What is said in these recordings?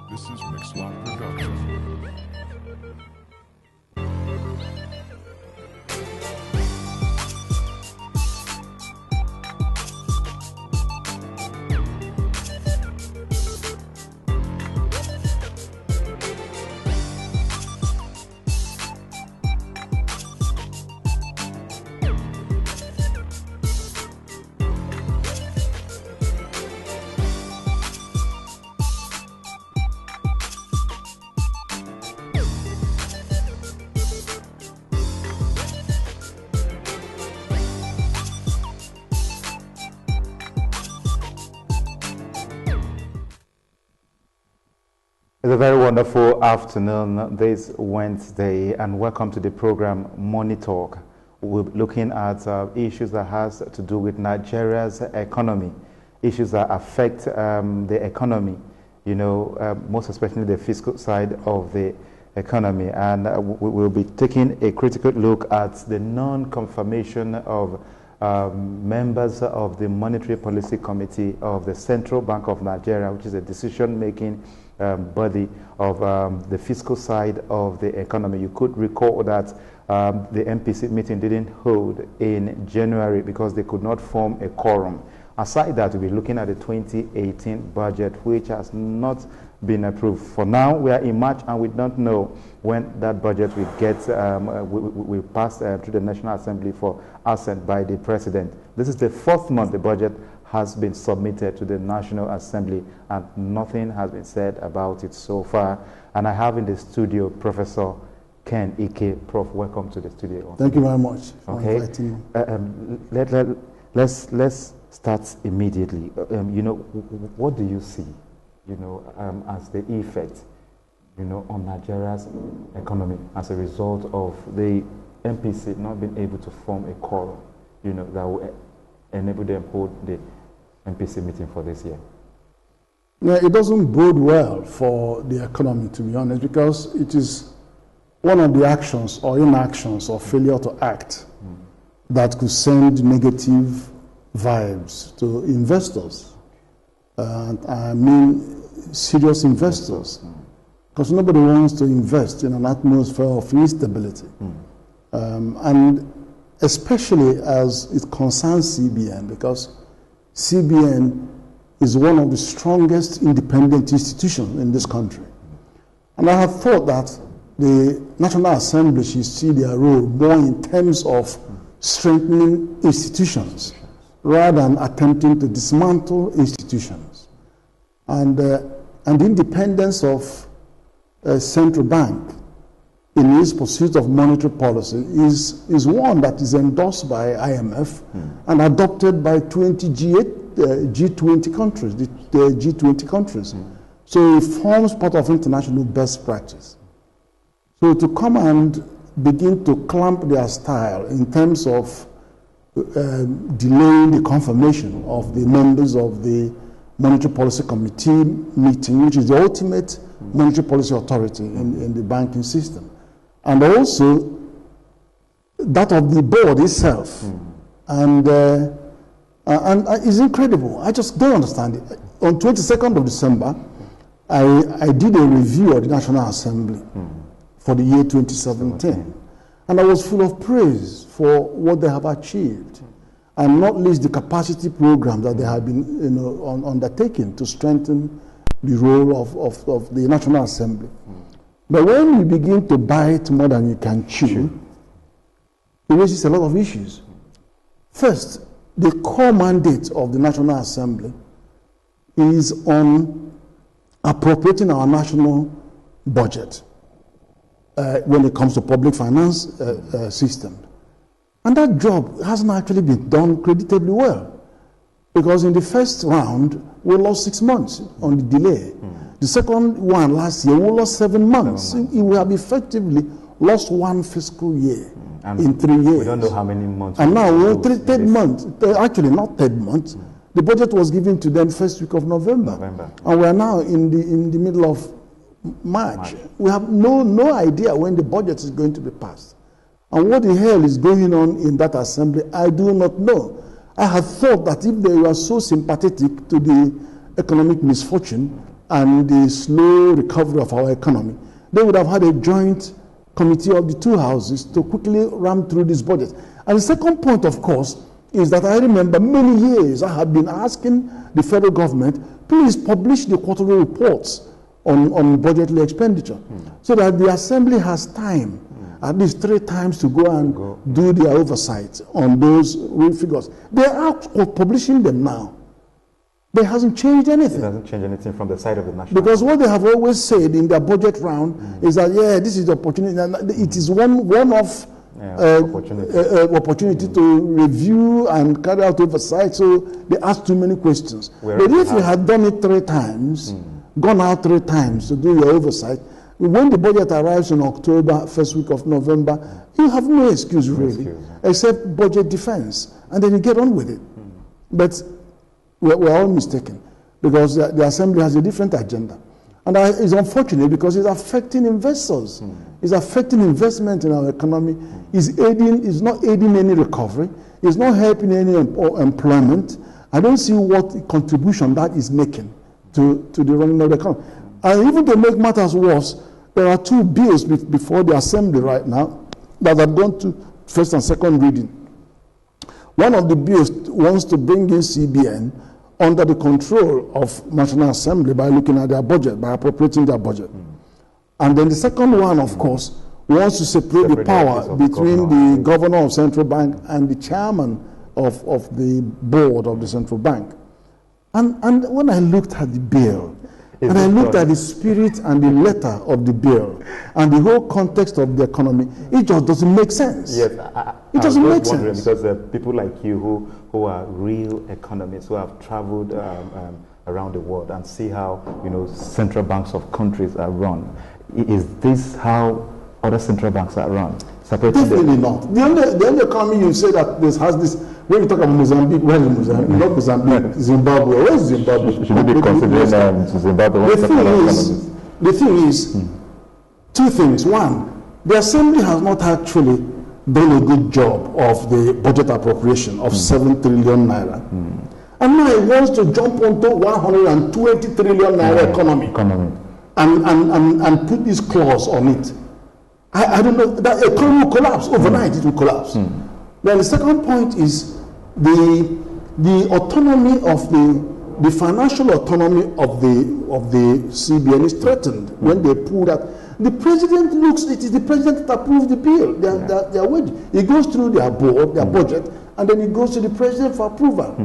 This is Mixlot Production. It's a very wonderful afternoon this Wednesday, and welcome to the program Money Talk. We're looking at issues that has to do with Nigeria's economy, issues that affect the economy, most especially the fiscal side of the economy. And we'll be taking a critical look at the non-confirmation of members of the Monetary Policy Committee of the Central Bank of Nigeria, which is a decision-making body of the fiscal side of the economy. You could recall that the MPC meeting didn't hold in January because they could not form a quorum. Aside that, we'll be looking at the 2018 budget, which has not been approved. For now, we are in March and we don't know when that budget will get will pass to the National Assembly for assent by the President. This is the fourth month the budget has been submitted to the National Assembly, and nothing has been said about it so far. And I have in the studio Professor Ken Ike. Prof, welcome to the studio. Thank you very much for okay. inviting me. Let's start immediately. What do you see, as the effect, on Nigeria's economy as a result of the MPC not being able to form a quorum, that will enable them to hold the MPC meeting for this year? Yeah, it doesn't bode well for the economy, to be honest, because it is one of the actions or inactions or failure to act that could send negative vibes to investors. I mean serious investors, because nobody wants to invest in an atmosphere of instability. And especially as it concerns CBN, because CBN is one of the strongest independent institutions in this country. And I have thought that the National Assembly should see their role more in terms of strengthening institutions rather than attempting to dismantle institutions. And the independence of a central bank in its pursuit of monetary policy is one that is endorsed by IMF and adopted by 20 G20 countries, the G20 countries. So it forms part of international best practice. So to come and begin to clamp their style in terms of delaying the confirmation of the members of the Monetary Policy Committee meeting, which is the ultimate monetary policy authority in the banking system, and also that of the board itself, and it's incredible. I just don't understand it. On 22nd of December, I did a review of the National Assembly for the year 2017, and I was full of praise for what they have achieved, and not least the capacity program that they have been undertaking to strengthen the role of the National Assembly. But when you begin to bite more than you can chew, it raises a lot of issues. First, the core mandate of the National Assembly is on appropriating our national budget when it comes to public finance system. And that job hasn't actually been done creditably well, because in the first round, we lost 6 months on the delay. The second one last year, we lost 7 months. We have effectively lost one fiscal year in 3 years. We don't know how many months. And now we're third month, actually not third month. The budget was given to them first week of November. And we are now in the middle of March. We have no idea when the budget is going to be passed. And what the hell is going on in that assembly, I do not know. I had thought that if they were so sympathetic to the economic misfortune, and the slow recovery of our economy, they would have had a joint committee of the two houses to quickly ram through this budget. And the second point, of course, is that I remember many years I have been asking the federal government, please publish the quarterly reports on budgetary expenditure, so that the assembly has time, at least 3 times, to go and do their oversight on those real figures. They are publishing them now. It hasn't changed anything. It doesn't change anything from the side of the national. Because what they have always said in their budget round is that, yeah, this is the opportunity. It is one-off opportunity to review and carry out oversight. So they ask too many questions. But if you had done it 3 times, gone out 3 times to do your oversight, when the budget arrives in October, first week of November, you have no excuse really, except budget defense, and then you get on with it. But we're all mistaken, because the assembly has a different agenda. And it's unfortunate because it's affecting investors. It's affecting investment in our economy. It's not aiding any recovery. It's not helping any employment. I don't see what contribution that is making to the running of the economy. And even to make matters worse, there are 2 bills before the assembly right now that have gone to first and second reading. One of the bills wants to bring in CBN under the control of National Assembly by looking at their budget, by appropriating their budget. And then the second one, of course, wants to separate the power between the governor of Central Bank and the chairman of the board of the Central Bank. And when I looked at the bill, and I looked at the spirit and the letter of the bill and the whole context of the economy, it just doesn't make sense. Yes, it doesn't make sense. Because people like you who are real economists, who have traveled around the world and see how central banks of countries are run. Is this how other central banks are run? Definitely not. The only economy you say that this has this. When you talk about Mozambique, where is Mozambique? Not Mozambique, Zimbabwe. Where is Zimbabwe? Should we be considering Zimbabwe? The thing is, 2 things. One, the assembly has not actually done a good job of the budget appropriation of 7 trillion naira. And now it wants to jump onto 120 trillion naira economy. And put this clause on it. I don't know, that economy will collapse overnight. It will collapse. Then the second point is the autonomy of the financial autonomy of the CBN is threatened when they pull that. The president it is the president that approves the bill. Their wage. It goes through their board, their budget, and then it goes to the president for approval.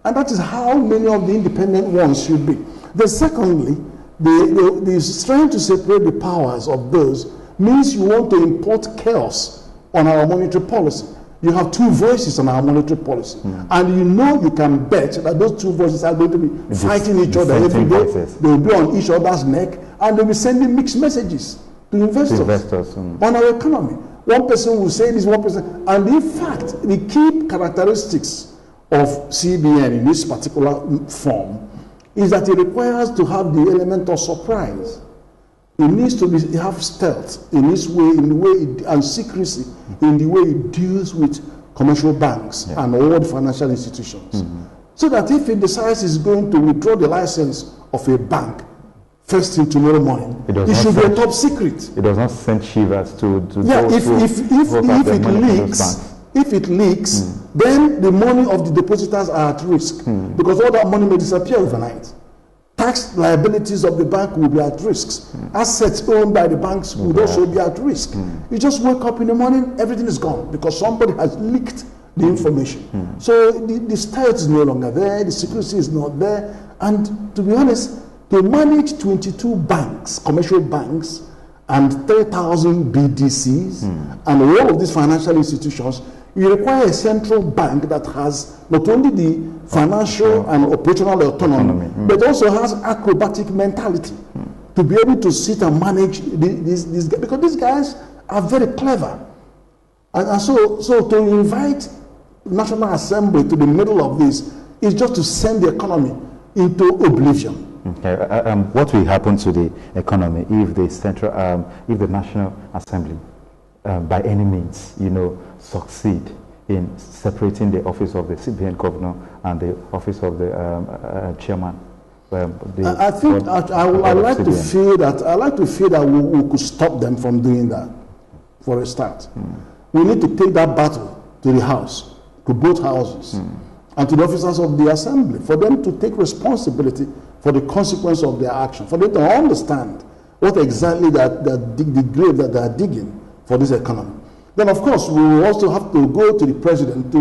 And that is how many of the independent ones should be. Then secondly, the trying to separate the powers of those means you want to import chaos on our monetary policy. You have 2 voices on our monetary policy. And you can bet that those 2 voices are going to be fighting each other every day. They will be on each other's neck, and they will be sending mixed messages to investors on our economy. One person will say this, one person. And in fact, the key characteristics of CBN in this particular form is that it requires to have the element of surprise. It needs to have stealth in its way, and secrecy in the way it deals with commercial banks and all the financial institutions. So that if it decides it's going to withdraw the license of a bank first thing tomorrow morning, it should be a top secret. It does not send shivers to if it leaks, then the money of the depositors are at risk, because all that money may disappear overnight. Tax liabilities of the bank will be at risk. Assets owned by the banks would also be at risk. You just wake up in the morning, everything is gone because somebody has leaked the information. So the stealth is no longer there, the secrecy is not there. And to be honest, to manage 22 banks, commercial banks, and 3,000 BDCs, and all of these financial institutions, you require a central bank that has not only the financial and operational autonomy, but also has acrobatic mentality to be able to sit and manage these guys, because these guys are very clever. And so to invite National Assembly to the middle of this is just to send the economy into oblivion. Okay. What will happen to the economy if the National Assembly, by any means, succeed in separating the office of the CBN governor and the office of the chairman? I think I like to feel that we could stop them from doing that. For a start, we need to take that battle to the House, to both houses, and to the officers of the Assembly, for them to take responsibility for the consequence of their action, for them to understand what exactly the grave that they are digging for this economy. Then, of course, we will also have to go to the president to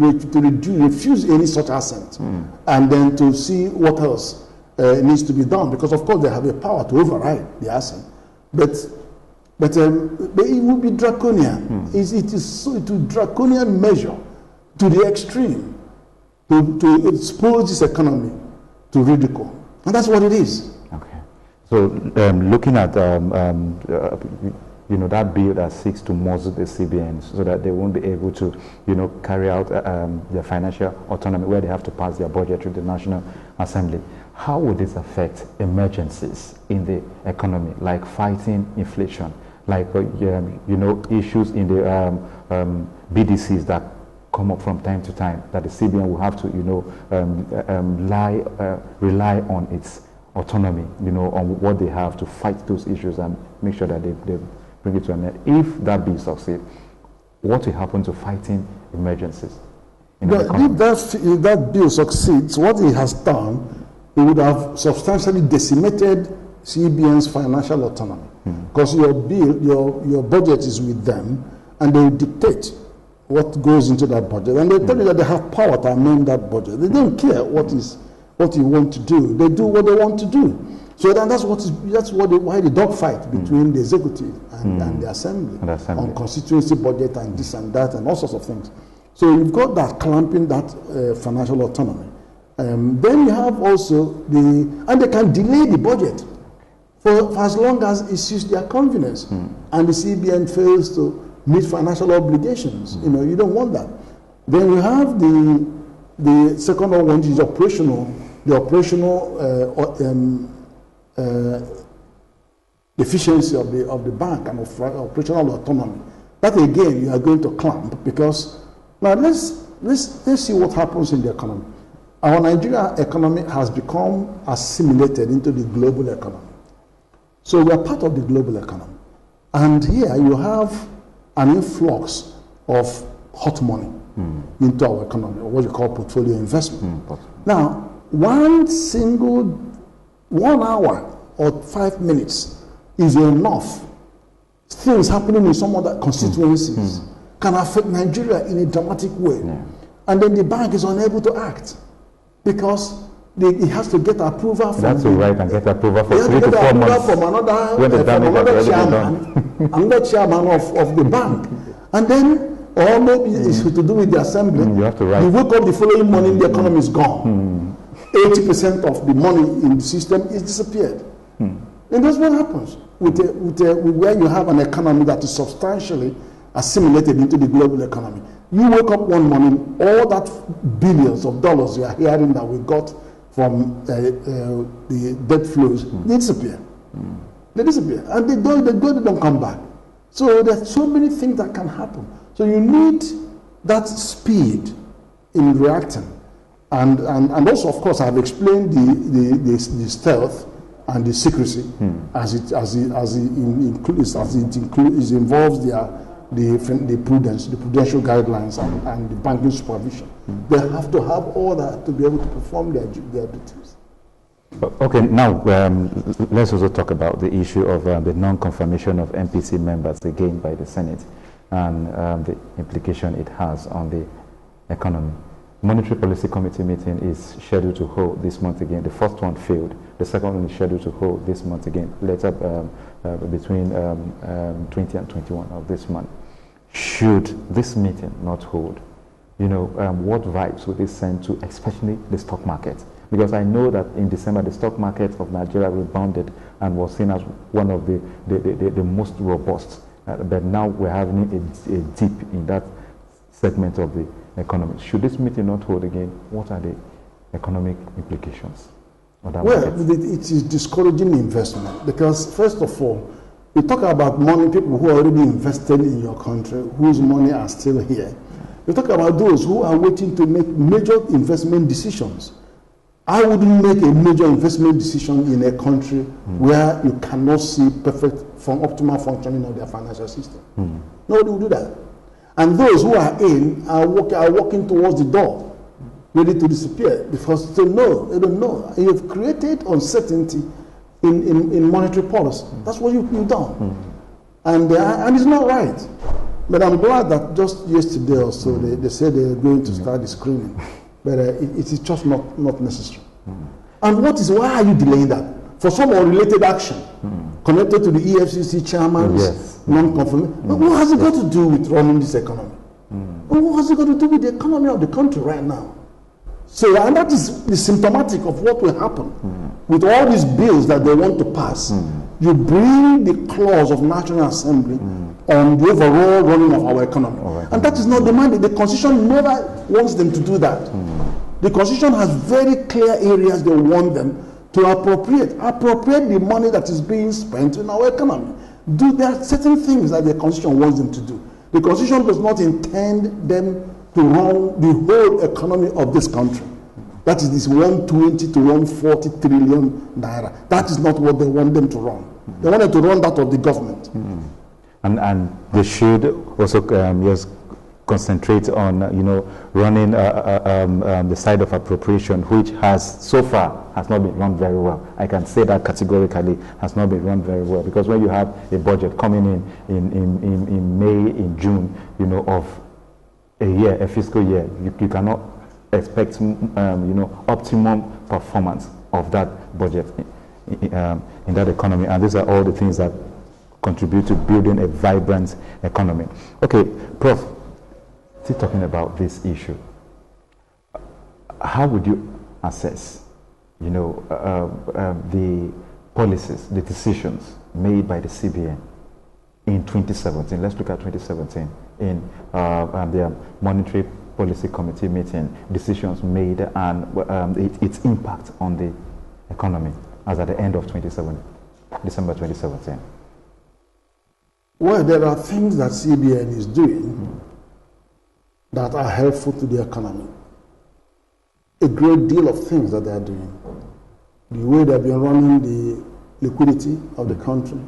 refuse any such assent, and then to see what else needs to be done, because, of course, they have a power to override the assent. But it will be draconian. It is a draconian measure to the extreme to expose this economy to ridicule. And that's what it is. Okay. So looking at that bill that seeks to muzzle the CBN so that they won't be able to carry out their financial autonomy, where they have to pass their budget through the National Assembly, how would this affect emergencies in the economy, like fighting inflation, like issues in the BDCs that come up from time to time, that the CBN will have to rely on its autonomy, on what they have to fight those issues and make sure that they bring it to an end. If that bill succeeds, what will happen to fighting emergencies in the economy? If that bill succeeds, what it has done, it would have substantially decimated CBN's financial autonomy, because your budget is with them, and they dictate what goes into that budget, and they tell you that they have power to amend that budget. They don't care what you want to do. They do what they want to do. So that's why the dogfight between the executive and the assembly on constituency budget and this and that and all sorts of things. So you've got that clamping that financial autonomy. Then you have also and they can delay the budget for as long as it suits their convenience, and the CBN fails to meet financial obligations. You don't want that. Then you have the second one, which is operational. The operational efficiency of the bank and of operational autonomy. That again, you are going to clamp, because now let's see what happens in the economy. Our Nigeria economy has become assimilated into the global economy. So we are part of the global economy. And here you have an influx of hot money into our economy, or what you call portfolio investment. Now, 1 hour or 5 minutes is enough. Things happening in some other constituencies can affect Nigeria in a dramatic way. And then the bank is unable to act, because it has to get approval from and get approval for 3 to 4 months from another chairman of the bank. And then, or maybe it's to do with the assembly. You have to write. You wake up the following morning, the economy is gone. 80% of the money in the system is disappeared. And that's what happens where you have an economy that is substantially assimilated into the global economy. You wake up one morning, all that billions of dollars you are hearing that we got from the debt flows, they disappear. They disappear, and they don't come back. So there's so many things that can happen. So you need that speed in reacting, and also, of course, I've explained the stealth and the secrecy as it involves the prudence, the prudential guidelines, and the banking supervision. They have to have all that to be able to perform their duties. Okay, now let's also talk about the issue of the non-confirmation of MPC members again by the Senate, and the implication it has on the economy. Monetary Policy Committee meeting is scheduled to hold this month again. The first one failed. The second one is scheduled to hold this month again, later between 20 and 21 of this month. Should this meeting not hold, what vibes would this send to especially the stock market? Because I know that in December, the stock market of Nigeria rebounded and was seen as one of the most robust. But now we're having a dip in that segment of the economy. Should this meeting not hold again, what are the economic implications of that market? It is discouraging investment, because first of all, we talk about money, people who are already invested in your country, whose money are still here. We talk about those who are waiting to make major investment decisions. I wouldn't make a major investment decision in a country where you cannot see perfect optimal functioning of their financial system. Nobody will do that. And those who are in are walking towards the door, ready to disappear, because they don't know. You've created uncertainty in monetary policy. That's what you've done. And it's not right. But I'm glad that just yesterday or so they said they're going to start the screening. But it is just not necessary. And why are you delaying that? For some unrelated action connected to the EFCC chairman's non-conforming. But what has it got to do with running this economy? What has it got to do with the economy of the country right now? So, and that is the symptomatic of what will happen with all these bills that they want to pass. You bring the clause of National Assembly on the overall running of our economy. And that is not demanded. The Constitution never wants them to do that. The Constitution has very clear areas they want them to appropriate the money that is being spent in our economy. There are certain things that the Constitution wants them to do. The Constitution does not intend them to run the whole economy of this country. That is this 120 to 140 trillion naira. That is not what they want them to run. They want them to run that of the government. And they should also just concentrate on running the side of appropriation, which has not been run very well. I can say that categorically has not been run very well, because when you have a budget coming in May, in June, of a fiscal year, you cannot expect optimum performance of that budget in that economy. And these are all the things that contribute to building a vibrant economy. Okay, Prof, still talking about this issue, how would you assess the policies, the decisions made by the CBN in 2017? Let's look at 2017 in the Monetary Policy Committee meeting, decisions made and its impact on the economy as at the end of December 2017. Well, there are things that CBN is doing that are helpful to the economy. A great deal of things that they are doing. The way they've been running the liquidity of the country,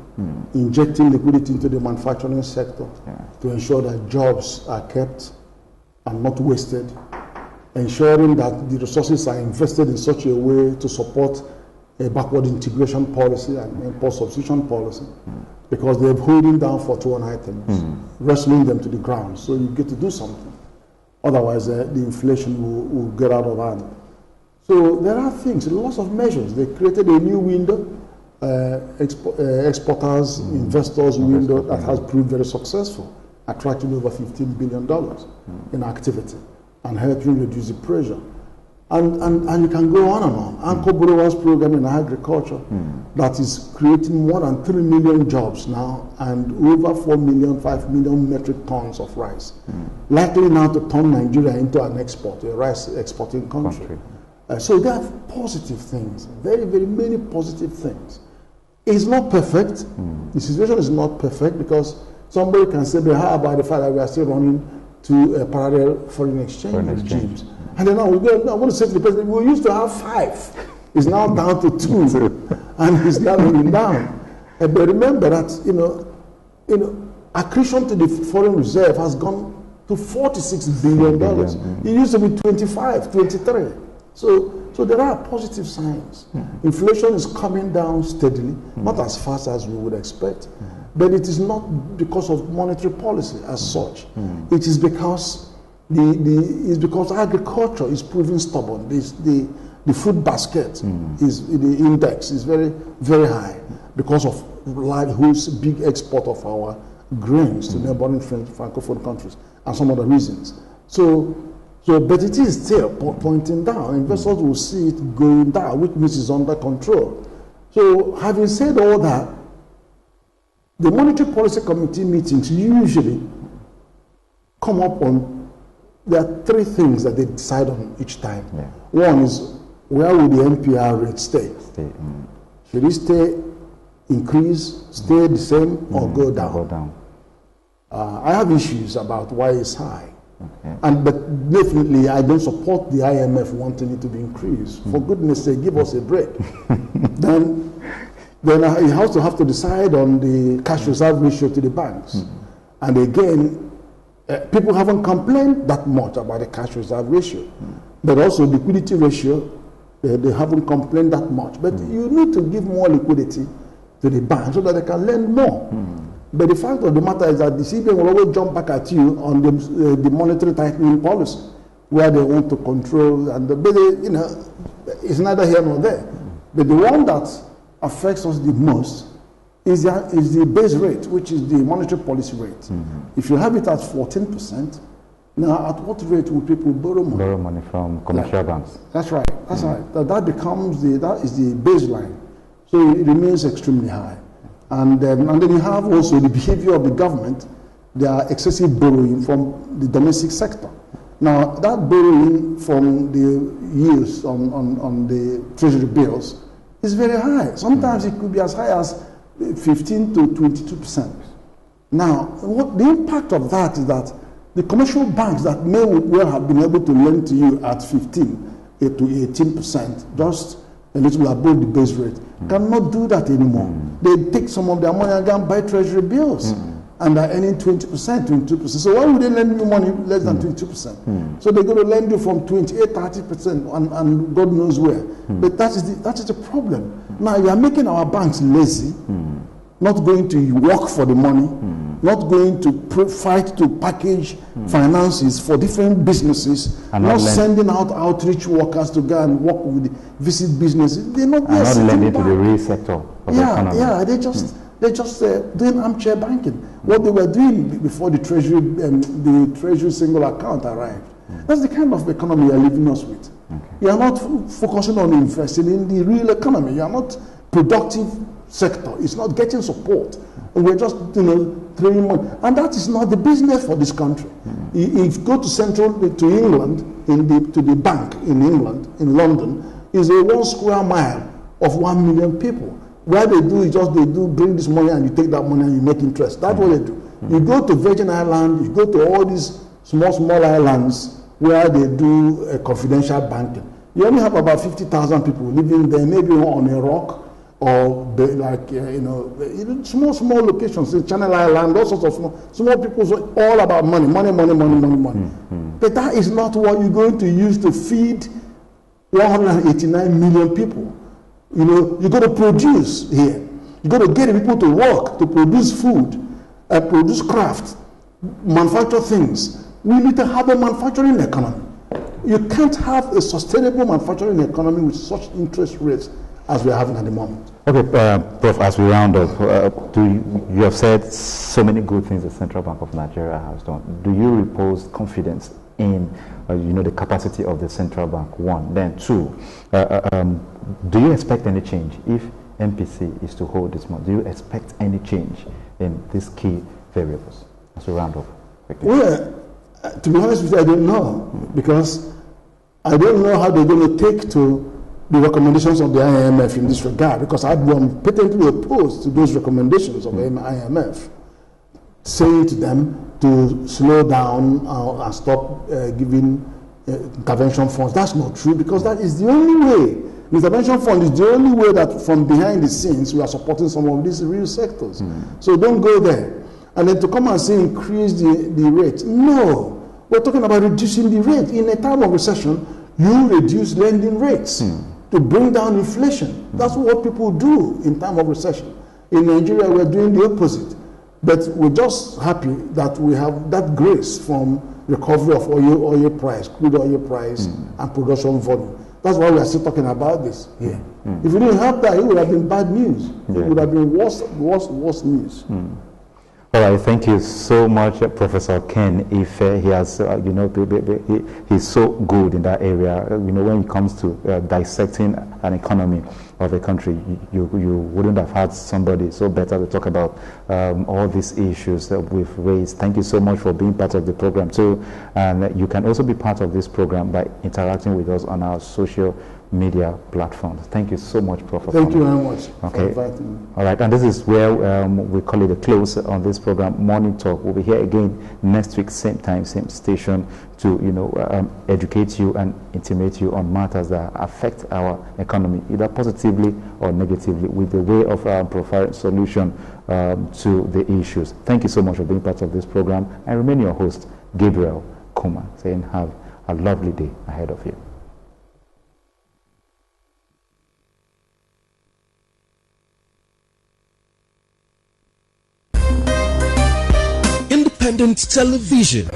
injecting liquidity into the manufacturing sector to ensure that jobs are kept and not wasted, ensuring that the resources are invested in such a way to support a backward integration policy and import substitution policy, because they're holding down for 2 items, wrestling them to the ground. So you get to do something. Otherwise, the inflation will get out of hand. So there are things, lots of measures. They created a new window, exporters, investors window that has proved very successful, attracting over $15 billion in activity and helping reduce the pressure. And you can go on and on. Anchor Borrowers Program in agriculture that is creating more than 3 million jobs now and over 5 million metric tons of rice. Likely now to turn Nigeria into a rice exporting country. So they have positive things, very, very many positive things. It's not perfect. The situation is not perfect, because somebody can say, but how about the fact that we are still running to parallel foreign exchange regimes? And then I want to say to the president, we used to have 5. It's now down to 2. And it's now going down. But remember that, accretion to the foreign reserve has gone to $46 billion. It used to be 25, 23. So there are positive signs. Inflation is coming down steadily, not as fast as we would expect. But it is not because of monetary policy as such. It is because agriculture is proving stubborn. The food basket the index is very, very high because of whose big export of our grains to neighboring francophone countries and some other reasons. But it is still pointing down. Investors will see it going down, which means it's under control. So having said all that, the Monetary Policy Committee meetings usually come up on, there are 3 things that they decide on each time. One is, where will the MPR rate stay? Should it stay, increase, stay the same, or go down? I have issues about why it's high. But definitely, I don't support the IMF wanting it to be increased. For goodness sake, give us a break. then he also have to decide on the cash reserve ratio to the banks. And again, people haven't complained that much about the cash reserve ratio. But also liquidity ratio, they haven't complained that much. But you need to give more liquidity to the banks so that they can lend more. But the fact of the matter is that the CBN will always jump back at you on the monetary tightening policy, where they want to control, and it's neither here nor there. But the one that affects us the most is the base rate, which is the monetary policy rate. If you have it at 14%, now at what rate will people borrow money? Borrow money from commercial banks. That's right. That's right. That is the baseline. So it remains extremely high. And then you have also the behavior of the government. There are excessive borrowing from the domestic sector. Now, that borrowing from the yields on the treasury bills is very high. Sometimes it could be as high as 15 to 22%. Now, what the impact of that is that the commercial banks that may well have been able to lend to you at 15 to 18%, just a little above the base rate, cannot do that anymore. They take some of their money and go and buy treasury bills, and they're earning 20%, 22%. So why would they lend you money less than 22%? So they're going to lend you from 28, 30%, and God knows where. But that is the problem. Now you are making our banks lazy, not going to work for the money, not going to fight to package finances for different businesses, and not sending out outreach workers to go and work with visit businesses. They're not there. And not lending to the real sector of the economy. Yeah, they're just doing armchair banking. What they were doing before the treasury single account arrived. That's the kind of economy you're leaving us with. You are not focusing on investing in the real economy. You are not productive sector. It's not getting support. And we're just throwing money. And that is not the business for this country. If you go to England, to the bank in England, in London, is a 1 square mile of 1 million people. Where they do is just bring this money and you take that money and you make interest. That's what they do. You go to Virgin Island, you go to all these small islands where they do confidential banking. You only have about 50,000 people living there, maybe on a rock, or small locations in Channel Island, all sorts of small people, all about money. But that is not what you're going to use to feed 189 million people. You got to produce here. You got to get people to work, to produce food, produce craft, manufacture things. We need to have a manufacturing economy. You can't have a sustainable manufacturing economy with such interest rates as we are having at the moment. Okay, Prof, as we round up, you have said so many good things the Central Bank of Nigeria has done. Do you repose confidence in the capacity of the Central Bank, one? Then two, do you expect any change if MPC is to hold this month? Do you expect any change in these key variables as we round up? Well, to be honest with you, I don't know, because I don't know how they're going to take to the recommendations of the IMF in this regard, because I'd been patently opposed to those recommendations of the IMF, saying to them to slow down and stop giving intervention funds. That's not true, because that is the only way. The intervention fund is the only way that from behind the scenes we are supporting some of these real sectors. So don't go there. And then to come and say increase the rate. No, we're talking about reducing the rate. In a time of recession, you reduce lending rates to bring down inflation. That's what people do in time of recession. In Nigeria, we're doing the opposite. But we're just happy that we have that grace from recovery of oil price, crude oil price, and production volume. That's why we are still talking about this here. If we didn't have that, it would have been bad news. It would have been worse news. All right, thank you so much, Professor Ken Ife. He has, he's so good in that area. When it comes to dissecting an economy of a country, you wouldn't have had somebody so better to talk about all these issues that we've raised. Thank you so much for being part of the program too. And you can also be part of this program by interacting with us on our social media platforms. Thank you so much, Prof. Thank you very much Okay. for inviting me. All right, and this is where we call it a close on this program, Morning Talk. We'll be here again next week, same time, same station, to educate you and intimate you on matters that affect our economy, either positively or negatively, with the way of providing solution to the issues. Thank you so much for being part of this program. I remain your host, Gabriel Kuma, saying have a lovely day ahead of you. Independent Television.